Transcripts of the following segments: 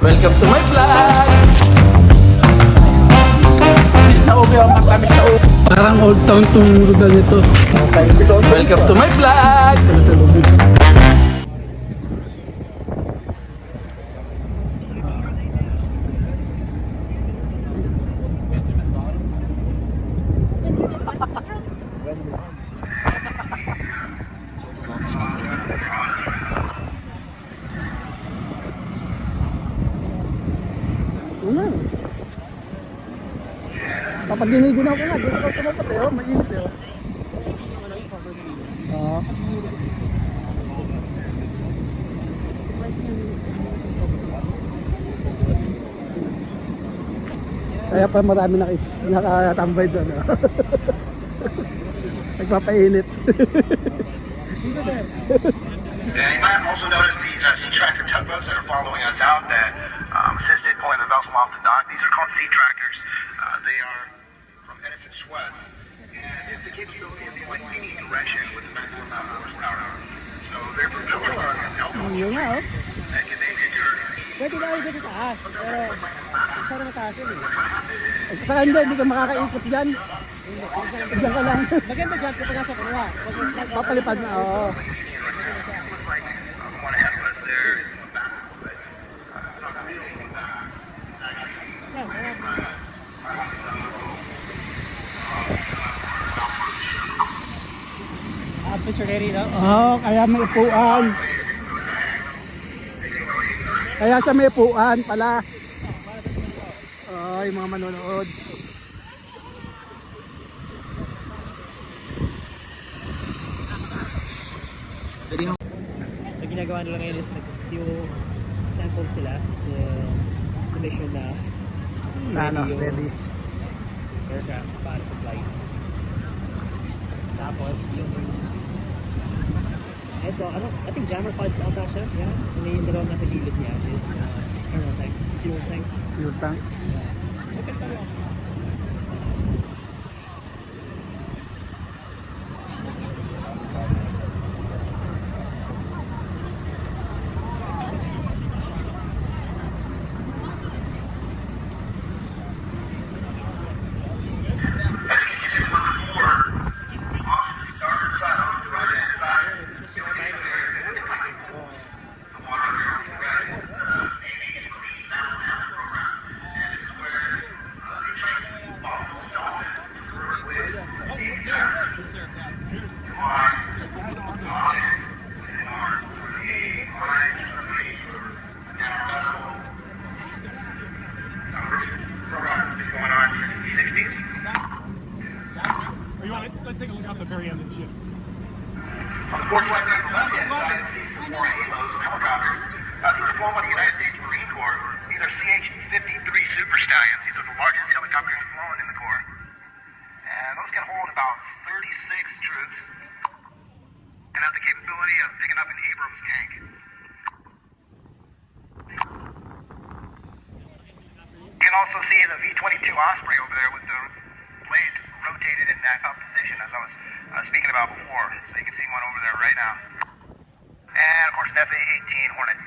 Welcome to my vlog! Miss na ubi ang mata, miss na ubi. Parang old town tong lugar nito. Welcome to my vlog! Sa lubid. Una. Papaginiginaw ko nga, dito ko tumapat eh, oh, mainit eh. Oo. Kaya pa marami nakatambay doon. Oh. Nagpapainit. Yeah, you might also notice these sea tractor tugboats that are following us out that assisted pulling the vessel off the dock. These are called sea tractors. They are from Edison Sweat, and it's the capability of going any direction with the maximum amount of horsepower. So they're propelled by an elbow Yun nga, oh. that can make your Pwede na ayos sa taas, pero sana mataas yun eh. Sa kanya, hindi ka makakaikot dyan. Diyan ka lang. Maganda dyan kapag nasa kanawa. Papalipad na, oo. one ahead of us there is in the back, but not really in the back. Picture ready daw? Oo, kaya may upuan. Kaya siya may upuan pala. Oo, yung mga manonood. So ginagawa nila ngayon is nag-few samples sila so to make sure na yung Ready. aircraft para sa flight. Tapos yung ito, ano, I think jammer pods ata siya. Yeah. Ano yung dalawang nasa gilid niya is external tank, fuel tank. Fuel tank. Okay, tayo. Let's take a look out the very end of the ship. Unfortunately, the left-hand side of these four Halos helicopters to perform on the United States Marine Corps. These are CH-53 Super Stallions. These are the largest helicopters flown in the Corps. And those can hold about 36 troops and have the capability of picking up an Abrams tank. You can also see the V-22 Osprey over there with the blades rotated in that up position as I was speaking about before. So you can see one over there right now. And of course an F-18 Hornet.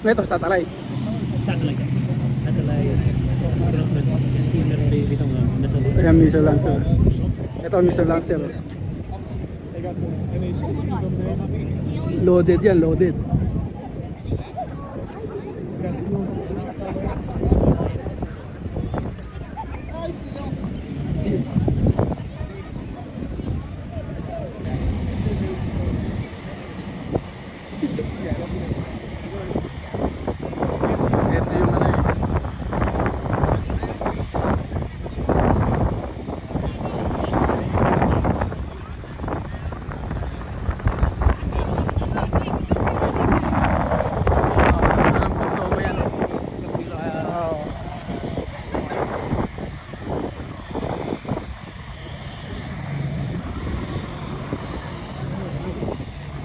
Ito, satellite. Satellite. Satellite. Kasi meron rin dito nga nasa Ayan, missile lancer. Ito, missile lancer. They got the MH-16s over there. Loaded yan, loaded. We got SEALs on the east side. Ito yung ano eh.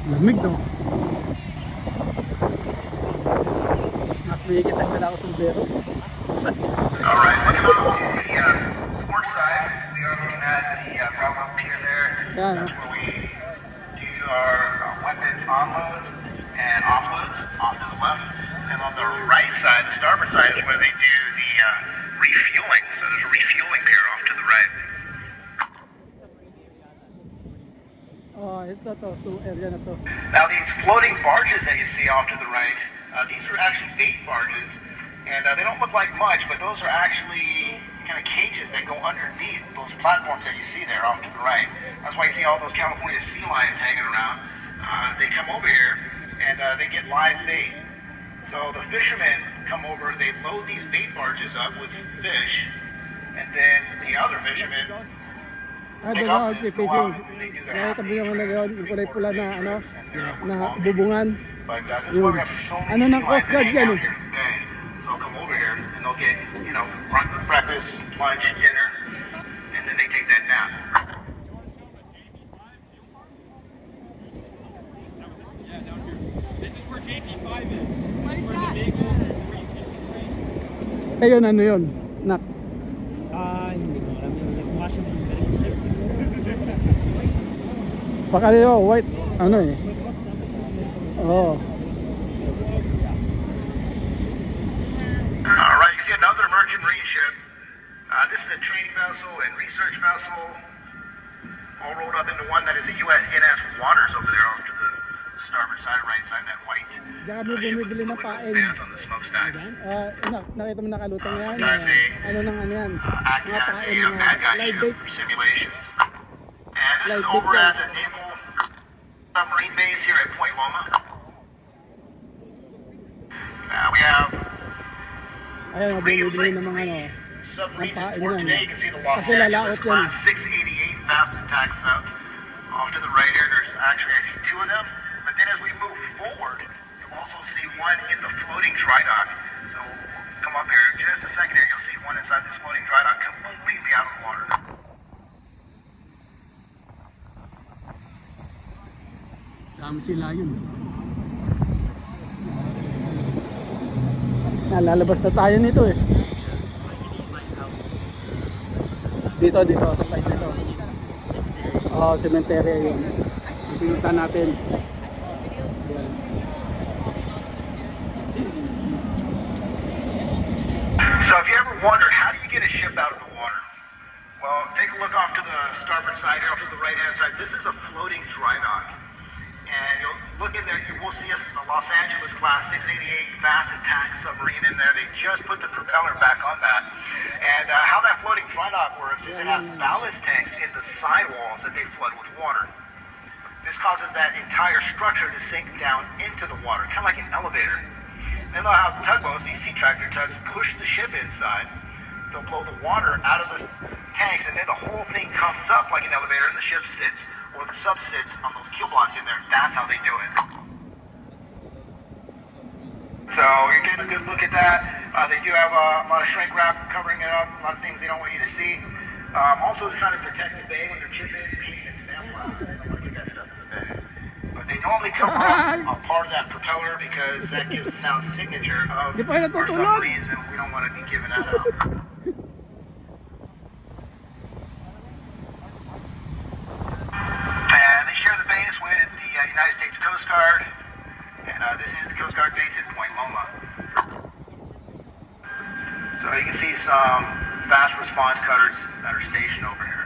Lamig no? Mas may kitang dala ko tumbero. Alright, looking on the port side, we are looking at the Bravo Pier there. Yan, That's where we Oh, ito to, itong area na to. Now these floating barges that you see off to the right, these are actually bait barges, and they don't look like much, but those are actually kind of cages that go underneath those platforms that you see there off to the right. That's why you see all those California sea lions hanging around. They come over here and they get live bait. So the fishermen come over, they load these bait barges up with fish, and then the other fishermen Ah, doon ako nagpipishing. Kaya tabi yung ano yun, yung kulay pula na ano, na bubungan. But this is Yun. why we have so Ano many ng sea Coast lions Guard that hang yan out eh. here today. So they'll come over here and they'll get, you know, breakfast, lunch, dinner, and then they take that nap. This is where JP5 is. This is where the big old where you can train. Ayun, ano yun? Nak. Hindi ko alam yung nag-fashion ng Baka nyo, white, ano eh. Oo. All right, you see another merchant marine ship. This is a training vessel and research vessel, all rolled up into one that is a USNS Waters over there off to the starboard side, right side, that white. Diyan kami bumibili ng pain. On the smokestack. Nakita mo nakalutang yan. That's a Ano nang ano yan? acting Mga as pain, a bad guy live ship bait. for simulations. And this Live is bait over yan. at the Naval Submarine Base here at Point Loma. We have Ayun, bumibili ng mga ano. submarines Ang pain in port yan. today. You can see the Los Kasi lalaot Angeles yan. Class 688 fast attack sub. Off to the right here, there's actually I see two of them. But then as we move forward, you'll also see one in the floating dry dock. So come up here in just a second here. You'll see one inside this floating dry dock completely out of the water. Dami sila yun. Nalalabas na tayo nito eh. Dito sa side nito. Oh, cemetery yun. Pinunta natin. Yan. So if you ever wondered, how do you get a ship out of the water? Well, take a look off to the starboard side here, off to the right-hand side. This is a floating dry dock. And you'll look in there, you will see a Los Angeles Class 688 fast attack submarine in there. They just put the propeller back on that. And how that floating dry dock works is it has ballast tanks in the sidewalls that they flood with water. This causes that entire structure to sink down into the water, kind of like an elevator. Then they'll have tugboats, these sea tractor tugs, push the ship inside. They'll blow the water out of the tanks, and then the whole thing comes up like an elevator, and the ship sits, or the sub sits on those keel blocks in there. That's how they do it. So you're getting a good look at that. They do have a lot of shrink wrap covering it up, a lot of things they don't want you to see. Also, they're trying to protect the bay when they're chipping, painting, and sandblasting. They don't want to get that stuff in the bay. But they normally cover up a part of that propeller because that gives the sound signature of Di pa kayo our natutulog? submarines, and we don't want to be giving that out. And they share the base with the United States Coast Guard, and this is the Coast Guard base at Point Loma. So you can see some fast response cutters that are stationed over here.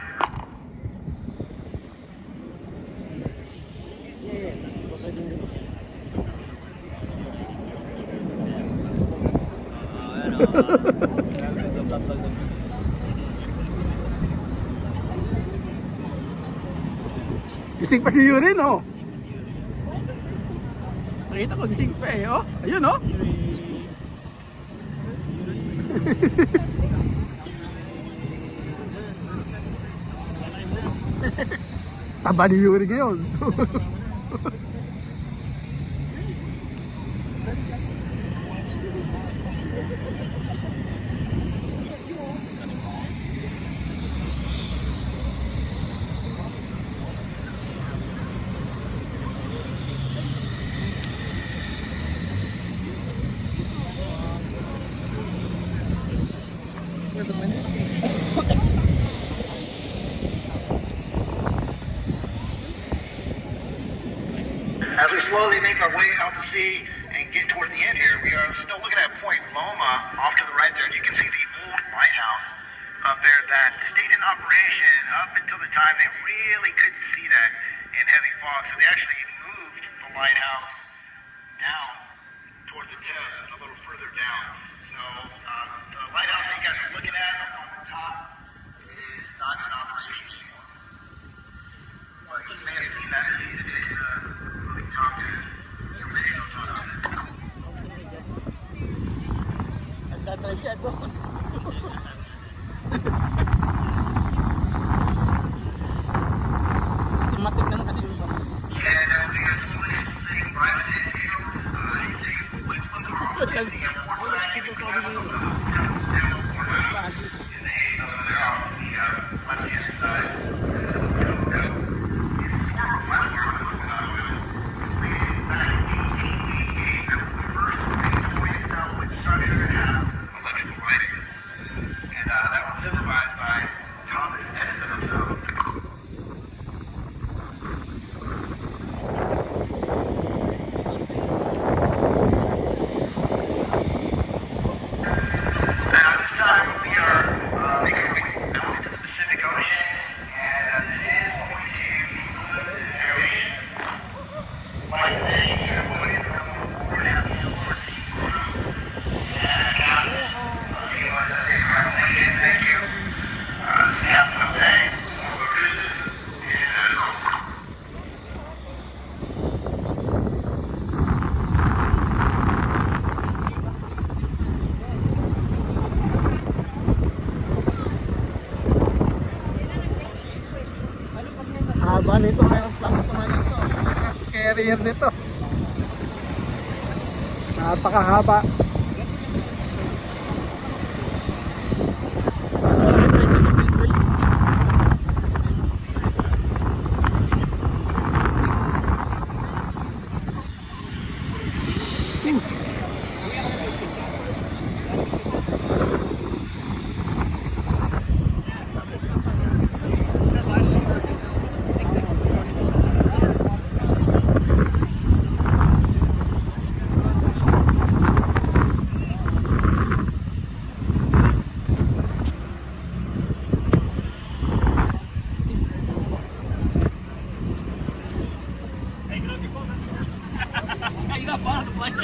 Gising pa si Yuri, no? Nakita ko gising pa eh, oh. Ayun, oh. Taba ni Yuri ngayon. As we slowly make our way out to sea and get toward the end here, we are still looking at Point Loma off to the right there. And you can see the old lighthouse up there that stayed in operation up until the time they really couldn't see that in heavy fog, so they actually moved the lighthouse down towards the tip, a little further down. So the lighthouse that you guys are looking at on the top is not in operation anymore. But you may have seen that in today's moving top informational top. Nagdadrive siya ito. Matik naman kasi yung baka. Yeah, that would be a solution thing, private individuals, with the road, the left-hand side. Electrical lighting. And that was supervised by Thomas Edison himself. At this time, we are making our way down into the Pacific Ocean, and this is going to include aviation. Like this, you're going to come forward and be able to see and captain. Thank you. Captain, okay. Haba nito, mayroong plans naman ito. Carrier nito. Napakahaba. You're not fun on the flight.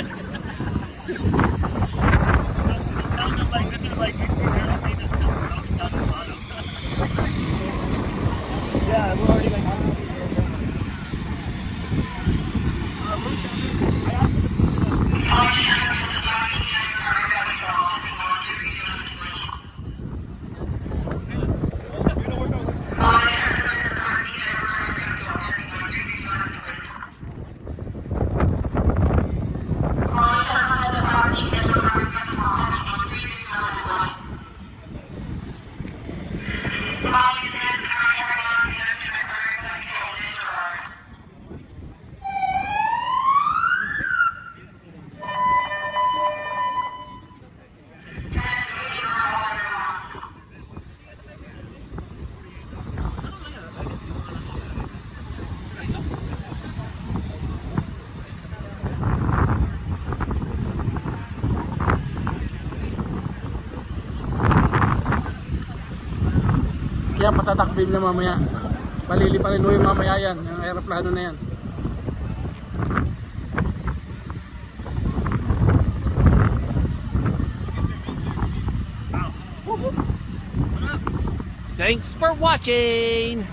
Sounds just like this is like we barely see this down the bottom. Yeah, we're already like on the Kaya patatakbin na mamaya. Paliliparin mo yung mamaya yan, yung aeroplano na yan. Thanks for watching.